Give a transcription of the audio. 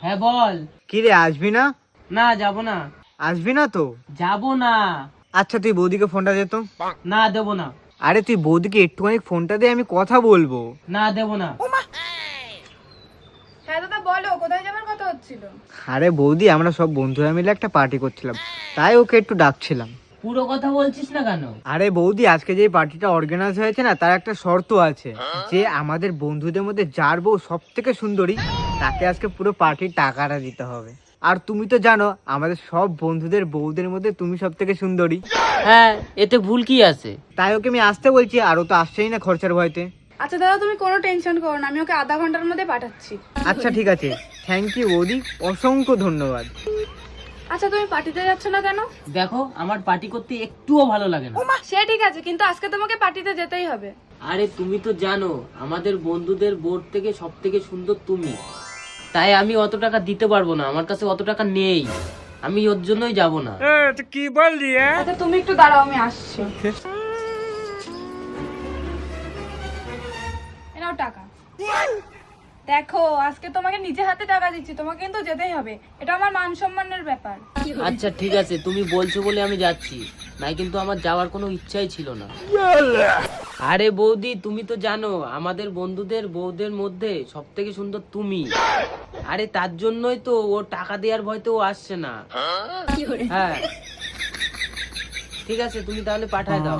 হ্যাঁ বল। কি রে, আসবি না? না যাব না। আসবি না তো? যাব না। আচ্ছা তুই বৌদিকে ফোনটা দে তো। না দেব না। আরে তুই বৌদিকে একটুখানি ফোনটা দে, আমি কথা বলবো। না দেব না। হ্যাঁ দাদা বলো, কোথায় যাবার কথা হচ্ছিল? আরে বৌদি, আমরা সব বন্ধুরা মিলে একটা পার্টি করছিলাম, তাই ওকে একটু ডাকছিলাম। পুরো কথা বলছিস না কেন? আরে বৌদি, আজকে যে পার্টিটা অর্গানাইজ হয়েছে না, তার একটা শর্ত আছে যে আমাদের বন্ধুদের মধ্যে যার বউ সব থেকে সুন্দরী তাকে আজকে পুরো পার্টির টাকাটা দিতে হবে। আর তুমি তো জানো আমাদের সব বন্ধুদের বউদের মধ্যে তুমি সব থেকে সুন্দরী। হ্যাঁ, এতে ভুল কি আছে? তাই ওকে আমি আসতে বলছি, আর ও তো আসছেই না খরচার ভয়তে। আচ্ছা দাদা, তুমি কোনো টেনশন করো না, আমি ওকে আধা ঘন্টার মধ্যে পাঠাচ্ছি। আচ্ছা ঠিক আছে, থ্যাংক ইউ বৌদি, অসংখ্য ধন্যবাদ। আচ্ছা তুমি পার্টিতে যাচ্ছ না কেন? দেখো, আমার পার্টি করতে একটুও ভালো লাগে না। সে ঠিক আছে, কিন্তু আজকে তোমাকে পার্টিতে যেতেই হবে। আরে তুমি তো জানো আমাদের বন্ধুদের বোর্ড থেকে সব থেকে সুন্দর তুমি, তাই আমি অত টাকা দিতে পারবো না, আমার কাছে অত টাকা নেই, আমি ওর জন্যই যাব না। কি বললি? আচ্ছা তুমি একটু দাঁড়াও, আমি আসছি। এ নাও টাকা। দেখো, আজকে তোমাকে নিজে হাতে টাকা দিচ্ছি, তোমাকে কিন্তু যেতেই হবে, এটা আমার মান সম্মানের ব্যাপার। আচ্ছা ঠিক আছে, তুমি বলছো বলে আমি যাচ্ছি, নাই কিন্তু আমার যাওয়ার কোনো ইচ্ছাই ছিল না। আরে বৌদি, তুমি তো জানো আমাদের বন্ধুদের বউদের মধ্যে সব থেকে সুন্দর তুমি, আরে তার জন্যই তো ও টাকা দেওয়ার ভয়তে ও আসছে না। হ্যাঁ ঠিক আছে, তুমি তাহলে পাঠায় দাও।